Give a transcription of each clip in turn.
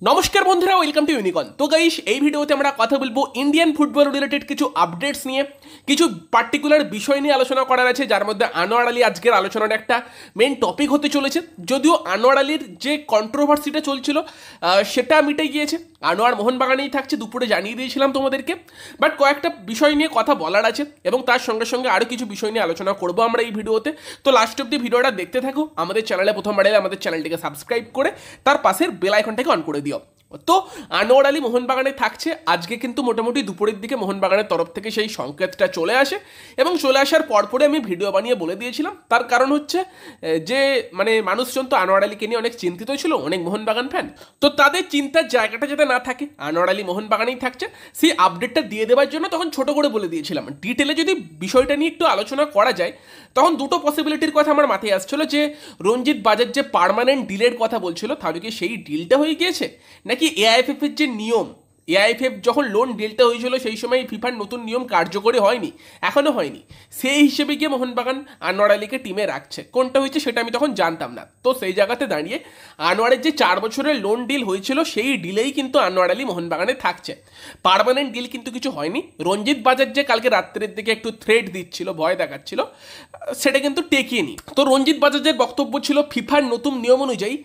নমস্কার বন্ধুরা, welcome to unicorn. তো গাইস, এই ভিডিওতে আমরা কথা বলবো ইন্ডিয়ান ফুটবল রিলেটেড কিছু আপডেটস নিয়ে, কিছু পার্টিকুলার বিষয় নিয়ে আলোচনা করার আছে, যার মধ্যে আনোয়ার আলী আজকের আলোচনার একটা মেন টপিক হতে চলেছে। যদিও আনোয়ার আলীর যে কন্ট্রোভার্সিটা চলছিল সেটা মিটে গিয়েছে, আনোয়ার মোহনবাগানেই থাকছে, দুপুরে জানিয়ে দিয়েছিলাম তোমাদেরকে। বাট কয়েকটা বিষয় নিয়ে কথা বলার আছে এবং তার সঙ্গে সঙ্গে আরও কিছু বিষয় নিয়ে আলোচনা করবো আমরা এই ভিডিওতে। তো লাস্ট অব্দি ভিডিওটা দেখতে থাকো। আমাদের চ্যানেলে প্রথমবার এলে আমাদের চ্যানেলটিকে সাবস্ক্রাইব করে তার পাশের বেল আইকনটাকে অন করে দিও। তো আনোয়ার আলী মোহনবাগানে থাকছে আজকে, কিন্তু মোটামুটি দুপুরের দিকে মোহনবাগানের তরফ থেকে সেই সংকেতটা চলে আসে এবং চলে আসার পরপরে আমি ভিডিও বানিয়ে বলে দিয়েছিলাম। তার কারণ হচ্ছে যে মানুষজন তো আনোয়ার আলীকে নিয়ে অনেক চিন্তিত ছিল, অনেক মোহনবাগান ফ্যান। তো তাদের চিন্তার জায়গাটা যাতে না থাকে, আনোয়ার আলী মোহনবাগানেই থাকছে, সেই আপডেটটা দিয়ে দেওয়ার জন্য তখন ছোট করে বলে দিয়েছিলাম। ডিটেলে যদি বিষয়টা নিয়ে একটু আলোচনা করা যায়, তখন দুটো পসিবিলিটির কথা আমার মাথায় আসছিল, যে রঞ্জিত বাজার যে পার্মানেন্ট ডিলের কথা বলছিল, তাহলে কি সেই ডিলটা হয়ে গিয়েছে, নাকি এআইএফএফ এর যে নিয়ম, এআইএফএফ যখন লোন ডিলটা হয়েছিল সেই সময় ফিফার নতুন নিয়ম কার্যকরী হয়নি, এখনো হয়নি, সেই হিসেবে গিয়ে মোহনবাগান আনোয়ার আলীকে টিমে রাখছে। কোনটা হয়েছে সেটা আমি তখন জানতাম না। তো সেই জায়গাতে দাঁড়িয়ে আনোয়ারের যে 4 বছরের লোন ডিল হয়েছিল সেই ডিলেই কিন্তু আনোয়ার আলী মোহনবাগানে থাকছে, পার্মানেন্ট ডিল কিন্তু কিছু হয়নি। রঞ্জিত বাজার যে কালকে রাত্রের দিকে একটু থ্রেট দিচ্ছিল, ভয় দেখাচ্ছিল, সেটা কিন্তু টেকিয়ে নি। তো রঞ্জিত বাজাজের বক্তব্য ছিল ফিফার নতুন নিয়ম অনুযায়ী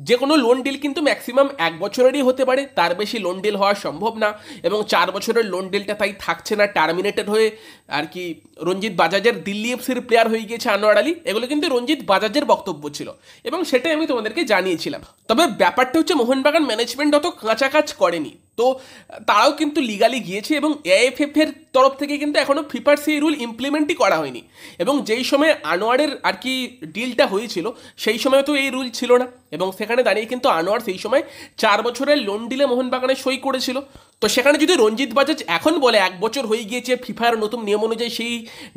যে কোনো লোন ডিল কিন্তু ম্যাক্সিমাম 1 বছরেরই হতে পারে, তার বেশি লোন ডিল হওয়া সম্ভব না, এবং 4 বছরের লোন ডিলটা তাই থাকছে না, টার্মিনেটেড হয়ে আর কি রঞ্জিত বাজাজের দিল্লি এফসির প্লেয়ার হয়ে গিয়েছে আনোয়ার আলী। এগুলো কিন্তু রঞ্জিত বাজাজের বক্তব্য ছিল এবং সেটাই আমি তোমাদেরকে জানিয়েছিলাম। তবে ব্যাপারটা হচ্ছে মোহনবাগান ম্যানেজমেন্ট অত কাঁচা কাজ করেনি, তো তারাও কিন্তু লিগালি গিয়েছে এবং এআইএফএফ এর তরফ থেকে কিন্তু এখনো ফিফার সেই রুল ইমপ্লিমেন্টই করা হয়নি। এবং যেই সময় আনোয়ারের আর কি ডিলটা হয়েছিল সেই সময় তো এই রুল ছিল না, এবং সেখানে দাঁড়িয়ে কিন্তু আনোয়ার সেই সময় 4 বছরের লোন ডিলে মোহনবাগানে সই করেছিল। তো সেখানে যদি রঞ্জিত বাজাজ এখন বলে 1 বছর হয়ে গিয়েছে, ফিফার নতুন নিয়ম অনুযায়ী সেই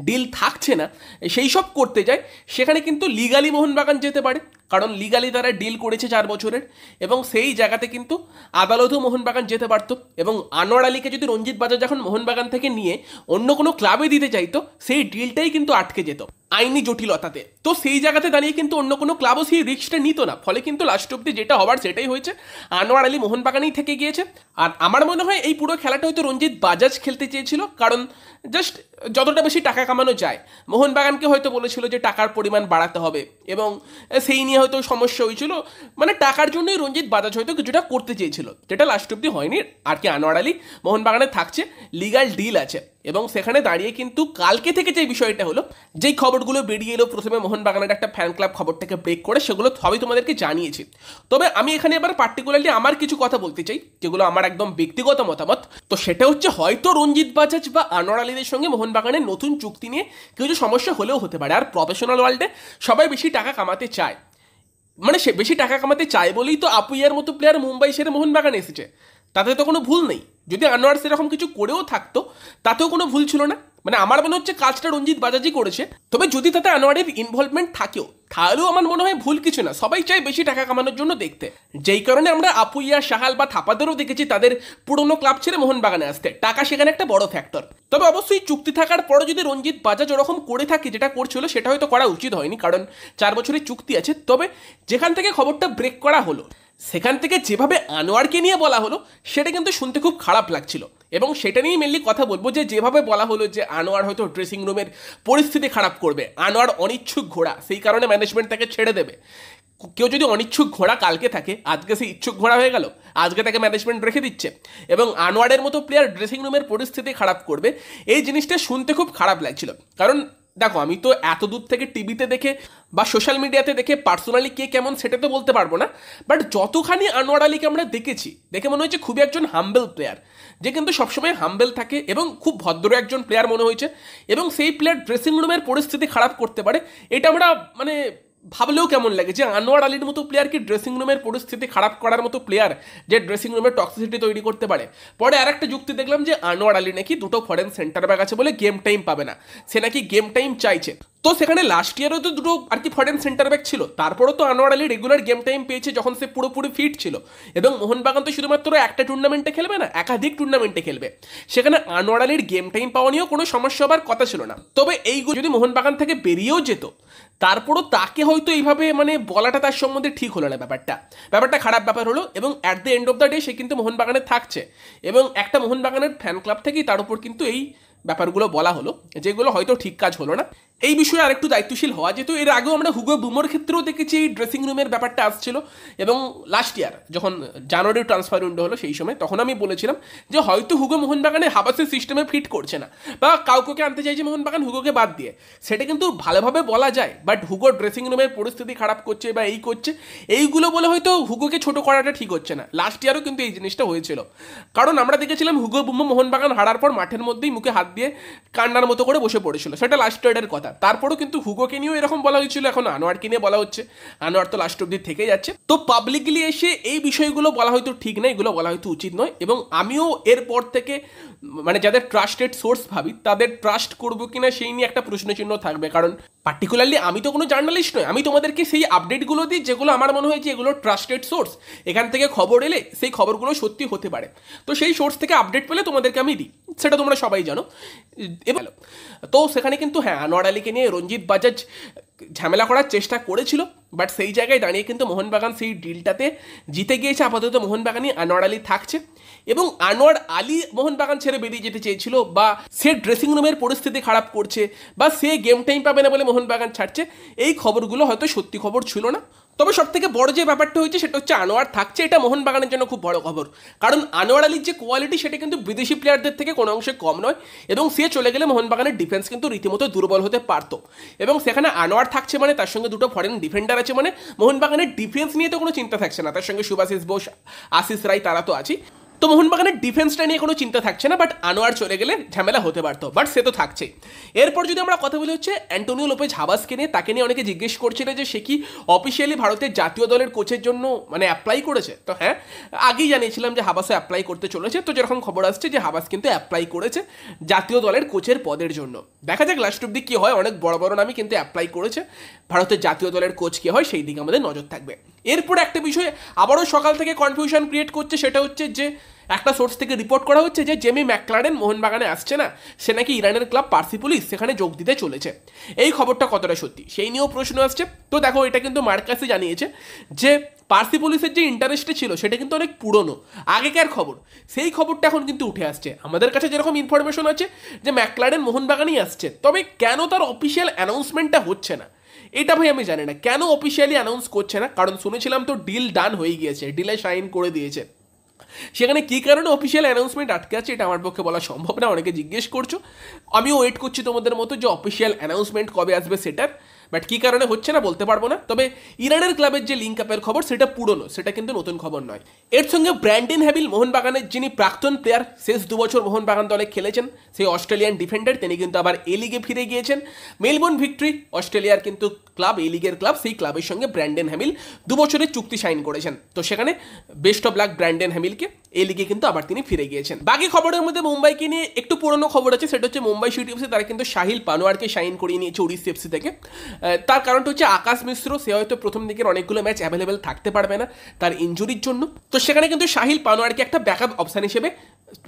ডিল থাকছে না, সেই সব করতে যায়, সেখানে কিন্তু লিগালি মোহনবাগান যেতে পারে, কারণ লিগালি তারা ডিল করেছে 4 বছরের, এবং সেই জায়গাতে কিন্তু আদালতেও মোহনবাগান যেতে পারতো। এবং আনোয়ার আলীকে যদি রঞ্জিত বাজাজ যখন মোহনবাগান থেকে নিয়ে অন্য কোনো ক্লাবে দিতে চাইতো, সেই ডিলটাই কিন্তু আটকে যেত আইনি জটিলতাতে। তো সেই জায়গাতে দাঁড়িয়ে কিন্তু অন্য কোনো ক্লাবও সেই রিস্কটা নিত না, ফলে কিন্তু লাস্ট অব্দি যেটা হবার সেটাই হয়েছে, আনোয়ার আলী মোহনবাগানেই থেকে গিয়েছে। আর আমার মনে হয় এই পুরো খেলাটা হয়তো রঞ্জিত বাজাজ খেলতে চেয়েছিল, কারণ জাস্ট যতটা বেশি টাকা কামানো যায়, মোহনবাগানকে হয়তো বলেছিল যে টাকার পরিমাণ বাড়াতে হবে, এবং সেই নিয়ে হয়তো সমস্যা হয়েছিল, টাকার জন্যই রঞ্জিত বাজাজ হয়তো কিছুটা করতে চেয়েছিল, যেটা লাস্ট অব্দি হয়নি। আর কি আনোয়ার আলী মোহনবাগানে থাকছে, লিগাল ডিল আছে, এবং সেখানে দাঁড়িয়ে কিন্তু কালকে থেকে যে বিষয়টা হলো, যেই খবরগুলো বেরিয়ে এলো, প্রথমে মোহনবাগানের একটা ফ্যান ক্লাব খবরটাকে ব্রেক করে, সেগুলো সবই তোমাদেরকে জানিয়েছি। তবে আমি এখানে এবার পার্টিকুলারলি আমার কিছু কথা বলতে চাই, যেগুলো আমার একদম ব্যক্তিগত মতামত। তো সেটা হচ্ছে, হয়তো রঞ্জিত বাজাজ বা আনোয়ার আলীদের সঙ্গে মোহনবাগানের নতুন চুক্তি নিয়ে কিছু সমস্যা হলেও হতে পারে। আর প্রফেশনাল ওয়ার্ল্ডে সবাই বেশি টাকা কামাতে চায়, সে বেশি টাকা কামাতে চায় বলেই তো আপুইয়ার মতো প্লেয়ার মুম্বাই সেরে মোহনবাগানে এসেছে, তাতে তো কোনো ভুল নেই। যদি আনোয়ার সেরকম কিছু করেও থাকতো তাতেও কোনো ভুল ছিল না, আমার মনে হচ্ছে কাজটা রঞ্জিত বাজাজই করেছে। তবে যদি তাতে আনোয়ারের ইনভলভমেন্ট থাকেও, তাহলেও আমার মনে হয় ভুল কিছু না, সবাই চায় বেশি টাকা কামানোর জন্য দেখতে। যেই কারণে আমরা আপুইয়া, সাহাল বা থাপাদেরও দেখেছি তাদের পুরনো ক্লাব ছেড়ে মোহনবাগানে আসতে, টাকা সেখানে একটা বড় ফ্যাক্টর। তবে অবশ্যই চুক্তি থাকার পরে যদি রঞ্জিত বাজাজ ওরকম করে থাকে যেটা করছিল, সেটা হয়তো করা উচিত হয়নি, কারণ 4 বছরের চুক্তি আছে। তবে যেখান থেকে খবরটা ব্রেক করা হলো, সেখান থেকে যেভাবে আনোয়ারকে নিয়ে বলা হলো, সেটা কিন্তু শুনতে খুব খারাপ লাগছিল, এবং সেটা নিয়েই মেনলি কথা বলবো, যে যেভাবে বলা হলো যে আনোয়ার হয়তো ড্রেসিং রুমের পরিস্থিতি খারাপ করবে, আনোয়ার অনিচ্ছুক ঘোড়া, সেই কারণে ম্যানেজমেন্ট তাকে ছেড়ে দেবে। কেউ যদি অনিচ্ছুক ঘোড়া কালকে থাকে, আজকে সে ইচ্ছুক ঘোড়া হয়ে গেল, আজকে তাকে ম্যানেজমেন্ট রেখে দিচ্ছে, এবং আনোয়ারের মতো প্লেয়ার ড্রেসিং রুমের পরিস্থিতি খারাপ করবে, এই জিনিসটা শুনতে খুব খারাপ লাগছিল। কারণ দেখো, আমি তো এত দূর থেকে টিভিতে দেখে বা সোশ্যাল মিডিয়াতে দেখে পার্সোনালি কে কেমন সেটা তো বলতে পারবো না, বাট যতখানি আনোয়ার আলীকে আমরা দেখেছি, দেখে মনে হয়েছে খুবই একজন হাম্বেল প্লেয়ার, যে কিন্তু সবসময় হাম্বেল থাকে এবং খুব ভদ্র একজন প্লেয়ার মনে হয়েছে। এবং সেই প্লেয়ার ড্রেসিং রুমের পরিস্থিতি খারাপ করতে পারে, এটা আমরা ভাবলেও কেমন লাগে, যে আনোয়ার আলীর মতো প্লেয়ার কি ড্রেসিং রুমের পরিস্থিতি খারাপ করার মতো প্লেয়ার, যে ড্রেসিং রুমের টক্সিসিটি তৈরি করতে পারে। পরে আরেকটা যুক্তি দেখলাম যে আনোয়ার আলী নাকি 2টো ফরেন সেন্টার ব্যাক আছে বলে গেম টাইম পাবে না, সে নাকি গেম টাইম চাইছে। তো সেখানে লাস্ট ইয়ারও তো দুটো আর কি ফরেন সেন্টার ব্যাক ছিল, তারপরও তো Anwar Ali regular game time পেয়েছে যখন সে পুরোপুরি ফিট ছিল। এবং মোহনবাগান তো শুধুমাত্র একটা টুর্নামেন্টে খেলবে না, একাধিক টুর্নামেন্টে খেলবে, সেখানে আনোয়ার আলীর গেম টাইম পাওয়া নিয়েও কোনো সমস্যা হবার কথা ছিল না। তবে এইগুলো যদি মোহনবাগান থেকে বেরিয়েও যেত, তারপরও তাকে হয়তো এইভাবে মানে বলাটা তার সম্বন্ধে ঠিক হলো না, ব্যাপারটা খারাপ ব্যাপার হলো। এবং at the end of the day সে কিন্তু মোহনবাগানে থাকছে, এবং একটা মোহনবাগানের ফ্যান ক্লাব থেকেই তার উপর কিন্তু এই ব্যাপারগুলো বলা হলো, যেগুলো হয়তো ঠিক কাজ হলো না। এই বিষয়ে আরেকটু দায়িত্বশীল হওয়া যেত। এর আগেও আমরা হুগো বুমোর ক্ষেত্রেও দেখেছি এই ড্রেসিং রুমের ব্যাপারটা আসছিল, এবং লাস্ট ইয়ার যখন জানুয়ারি ট্রান্সফার উইন্ডো হলো সেই সময় তখন আমি বলেছিলাম যে হয়তো হুগো মোহনবাগানে হাবাসের সিস্টেমে ফিট করছে না, বা কাউকে আনতে চাইছে মোহনবাগান হুগোকে বাদ দিয়ে, সেটা কিন্তু ভালোভাবে বলা যায়। বাট হুগো ড্রেসিং রুমের পরিস্থিতি খারাপ করছে বা এই করছে, এইগুলো বলে হয়তো হুগোকে ছোট করাটা ঠিক হচ্ছে না। লাস্ট ইয়ারও কিন্তু এই জিনিসটা হয়েছিল, কারণ আমরা দেখেছিলাম হুগো বুমো মোহনবাগান হারার পর মাঠের মধ্যেই মুখে হাত দিয়ে কান্নার মতো করে বসে পড়েছিল, সেটা লাস্ট ইয়ারের কথা। তারপরও কিন্তু হুগোকে নিয়েও এরকম বলা হয়েছিল, এখন আনোয়ারকে নিয়ে বলা হচ্ছে, আনোয়ার তো লাস্ট অব্দি থেকে যাচ্ছে। তো পাবলিকলি এসে এই বিষয়গুলো বলা হয়তো ঠিক নয়, এগুলো বলা হয়তো উচিত নয়। এবং আমিও এরপর থেকে মানে যাদের ট্রাস্টেড সোর্স ভাবি তাদের ট্রাস্ট করবো কিনা সেই নিয়ে একটা প্রশ্নচিহ্ন থাকবে, কারণ পার্টিকুলারলি আমি তো কোনো জার্নালিস্ট নয়, আমি তোমাদেরকে সেই আপডেটগুলো দিই যেগুলো আমার মনে হয় যে এগুলো ট্রাস্টেড সোর্স, এখান থেকে খবর এলে সেই খবরগুলো সত্যি হতে পারে, তো সেই সোর্স থেকে আপডেট পেলে তোমাদেরকে আমি দিই, সেটা তোমরা সবাই জানো। এবার তো সেখানে কিন্তু হ্যাঁ, আনোয়ার আলীকে নিয়ে রঞ্জিত বাজাজ ঝামেলা করার চেষ্টা করেছিল, বাট সেই জায়গায় দাঁড়িয়ে কিন্তু মোহনবাগান সেই ডিলটাতে জিতে গিয়েছে। আপাতত মোহনবাগানই আনোয়ার আলী থাকছে, এবং আনোয়ার আলী মোহনবাগান ছেড়ে বেরিয়ে যেতে চেয়েছিল, বা সে ড্রেসিং রুমের পরিস্থিতি খারাপ করছে, বা সে গেম টাইম পাবে না বলে মোহনবাগান ছাড়ছে, এই খবরগুলো হয়তো সত্যি খবর ছিল না। তবে সব থেকে বড় যে ব্যাপারটা হয়েছে সেটা হচ্ছে আনোয়ার থাকছে, এটা মোহনবাগানের জন্য খুব বড় খবর, কারণ আনোয়ার আলীর যে কোয়ালিটি সেটা কিন্তু বিদেশি প্লেয়ারদের থেকে কোনো অংশে কম নয়, এবং সে চলে গেলে মোহনবাগানের ডিফেন্স কিন্তু রীতিমতো দুর্বল হতে পারতো। এবং সেখানে আনোয়ার থাকছে মানে তার সঙ্গে দুটো ফরেন ডিফেন্ডার আছে, মানে মোহনবাগানের ডিফেন্স নিয়ে তো কোনো চিন্তা থাকছে না, তার সঙ্গে সুভাশিস বোস, আশিস রায় তারা তো আছে, তো মোহনবাগানের ডিফেন্সটা নিয়ে কোনো চিন্তা থাকছে না। বাট আনোয়ার চলে গেলে ঝামেলা হতে পারতো, বাট সে তো থাকছেই। এরপর যদি আমরা কথা বলি হচ্ছে অ্যান্টোনিও লোপেজ হাবাসকে নিয়ে, তাকে নিয়ে অনেকে জিজ্ঞেস করছিল যে সে কি অফিসিয়ালি ভারতের জাতীয় দলের কোচের জন্য মানে অ্যাপ্লাই করেছে। তো হ্যাঁ, আগেই জানিয়েছিলাম যে হাবাসে অ্যাপ্লাই করতে চলেছে, তো যেরকম খবর আসছে যে হাবাস কিন্তু অ্যাপ্লাই করেছে জাতীয় দলের কোচের পদের জন্য। দেখা যাক লাস্ট অব্দি কী হয়, অনেক বড় বড় নামই কিন্তু অ্যাপ্লাই করেছে, ভারতের জাতীয় দলের কোচ কী হয় সেই দিকে আমাদের নজর থাকবে। এরপর একটা বিষয়ে আবারও সকাল থেকে কনফিউশন ক্রিয়েট করছে, সেটা হচ্ছে যে একটা সোর্স থেকে রিপোর্ট করা হচ্ছে যে জেমি ম্যাকলারেন মোহনবাগানে আসছে না, সে নাকি ইরানের ক্লাব পার্সিপোলিস সেখানে যোগ দিতে চলেছে। এই খবরটা কতটা সত্যি সেই নিয়েও প্রশ্ন আসছে। তো দেখো, এটা কিন্তু মার্কাসই জানিয়েছে যে পার্সিপোলিসের যে ইন্টারেস্টে ছিল সেটা কিন্তু অনেক পুরনো আগেকার খবর, সেই খবরটা এখন কিন্তু উঠে আসছে। আমাদের কাছে যেরকম ইনফরমেশন আছে যে ম্যাকলারেন মোহনবাগানেই আসছে, তবে কেন তার অফিসিয়াল অ্যানাউন্সমেন্টটা হচ্ছে না এটা ভাই আমি জানি না, কেন অফিসিয়ালি অ্যানাউন্স করছে না। কারণ শুনেছিলাম তো ডিল ডান হয়ে গিয়েছে, ডিলে সাইন করে দিয়েছে, সেখানে কী কারণে অফিসিয়াল অ্যানাউন্সমেন্ট আটকে আছে এটা আমার পক্ষে বলা সম্ভব না। অনেকে জিজ্ঞেস করছো, আমিও ওয়েট করছি তোমাদের মতো যে অফিসিয়াল অ্যানাউন্সমেন্ট কবে আসবে সেটার, বাট কী কারণে হচ্ছে না বলতে পারবো না। তবে ইরানের ক্লাবের যে লিঙ্ক আপের খবর সেটা পুরনো, সেটা কিন্তু নতুন খবর নয়। এর সঙ্গে ব্র্যান্ডন হ্যাবিল মোহনবাগানের যিনি প্রাক্তন প্লেয়ার, শেষ 2 বছর মোহনবাগান দলে খেলেছেন, সেই অস্ট্রেলিয়ান ডিফেন্ডার, তিনি কিন্তু আবার এ লিগে ফিরে গিয়েছেন। মেলবোর্ন ভিক্টরি অস্ট্রেলিয়ার কিন্তু ক্লাব, এ লিগের ক্লাব, সেই ক্লাবের সঙ্গে ব্র্যান্ডন হ্যামিল 2 বছরের চুক্তি সাইন করেছেন। তো সেখানে বেস্ট অফ লাক ব্র্যান্ডন হ্যামিলকে, এই লিগে কিন্তু আবার তিনি ফিরে গিয়েছেন। বাকি খবরের মধ্যে মুম্বাইকে নিয়ে একটু পুরনো খবর আছে, সেটা হচ্ছে মুম্বাই সিটি এফসি তারা কিন্তু সাহিল পানোয়ারকে সাইন করিয়ে নিয়েছে ওড়িশা এফসি থেকে। তার কারণটা হচ্ছে আকাশ মিশ্র, সে হয়তো প্রথম দিকের অনেকগুলো ম্যাচ অ্যাভেলেবেল থাকতে পারবে না তার ইনজুরির জন্য, তো সেখানে কিন্তু সাহিল পানোয়ারকে একটা ব্যাকআপ অপশান হিসেবে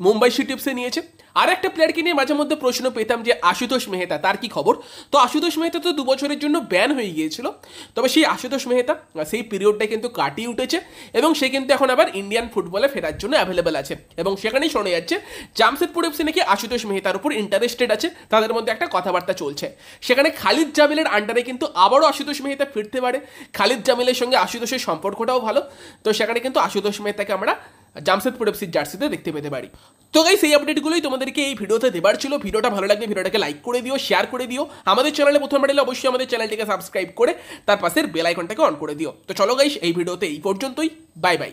মুম্বাই সিটি এফসি নিয়েছে। আর একটা প্লেয়ারকে নিয়ে মাঝে মধ্যে প্রশ্ন পেতাম যে আশুতোষ মেহতা, তার কি খবর। তো আশুতোষ মেহতা তো 2 বছরের জন্য ব্যান হয়ে গিয়েছিল, তবে সেই আশুতোষ মেহতা সেই পিরিয়ডটা কিন্তু কাটিয়ে উঠেছে, এবং সে কিন্তু এখন আবার ইন্ডিয়ান ফুটবলে ফেরার জন্য অ্যাভেলেবেল আছে। এবং সেখানেই শোনা যাচ্ছে জামশেদপুর এফসি নাকি আশুতোষ মেহতার উপর ইন্টারেস্টেড আছে, তাদের মধ্যে একটা কথাবার্তা চলছে। সেখানে খালিদ জামিলের আন্ডারে কিন্তু আবারও আশুতোষ মেহতা ফিরতে পারে, খালিদ জামিলের সঙ্গে আশুতোষের সম্পর্কটাও ভালো, তো সেখানে কিন্তু আশুতোষ মেহতাকে আমরা জামশেদপুর এফসির জার্সিতে দেখতে পেতে পারি। তো গাইস, এই আপডেটগুলোই তোমাদেরকে এই ভিডিওতে দেবার ছিল। ভিডিওটা ভালো লাগলে ভিডিওটাকে লাইক করে দিও, শেয়ার করে দিও। আমাদের চ্যানেলে প্রথমবার এলে অবশ্যই আমাদের চ্যানেলটিকে সাবস্ক্রাইব করে তার পাশের বেল আইকনটাকে অন করে দিও। তো চলো গাইস, এই ভিডিওতে এই পর্যন্তই, বাই বাই।